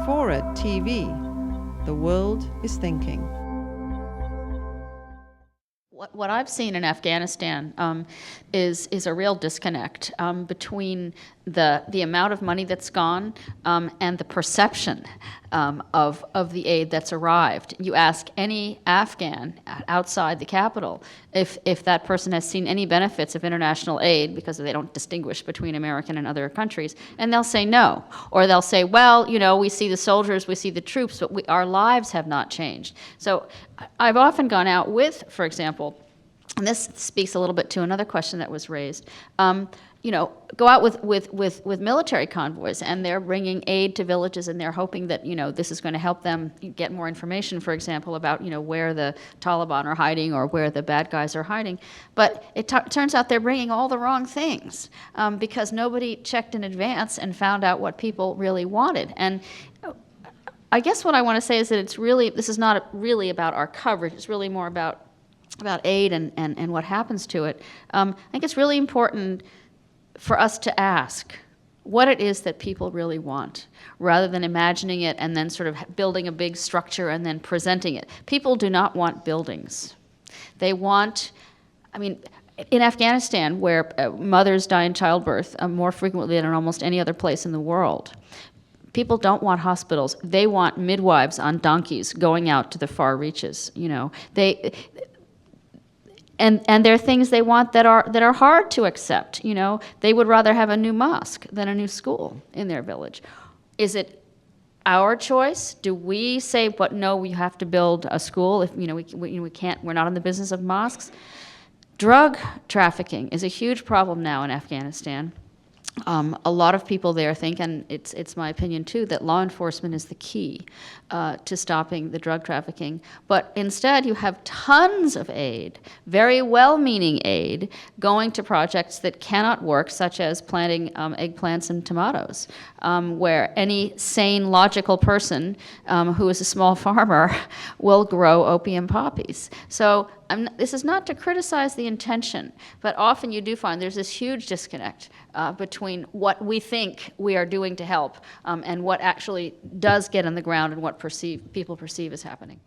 FORA.tv. The world is thinking. What I've seen in Afghanistan is a real disconnect between the amount of money that's gone and the perception of the aid that's arrived. You ask any Afghan outside the capital if that person has seen any benefits of international aid, because they don't distinguish between American and other countries, and they'll say no. Or they'll say, well, you know, we see the soldiers, we see the troops, but our lives have not changed. So I've often gone out with, for example, and this speaks a little bit to another question that was raised, you know, go out with military convoys, and they're bringing aid to villages, and they're hoping that, you know, this is going to help them get more information, for example, about, you know, where the Taliban are hiding or where the bad guys are hiding. But it turns out they're bringing all the wrong things because nobody checked in advance and found out what people really wanted. And I guess what I want to say is that this is not really about our coverage. It's really more about aid and what happens to it. I think it's really important for us to ask what it is that people really want, rather than imagining it and then sort of building a big structure and then presenting it. People do not want buildings. They want, I mean, in Afghanistan, where mothers die in childbirth more frequently than in almost any other place in the world, people don't want hospitals. They want midwives on donkeys going out to the far reaches. You know, And there are things they want that are hard to accept. You know, they would rather have a new mosque than a new school in their village. Is it our choice? Do we say, "But no, we have to build a school"? If you know, we can't. We're not in the business of mosques. Drug trafficking is a huge problem now in Afghanistan. A lot of people there think, and it's my opinion too, that law enforcement is the key to stopping the drug trafficking. But instead, you have tons of aid, very well-meaning aid, going to projects that cannot work, such as planting eggplants and tomatoes, where any sane, logical person who is a small farmer will grow opium poppies. So this is not to criticize the intention, but often you do find there's this huge disconnect between what we think we are doing to help and what actually does get on the ground and what people perceive as happening.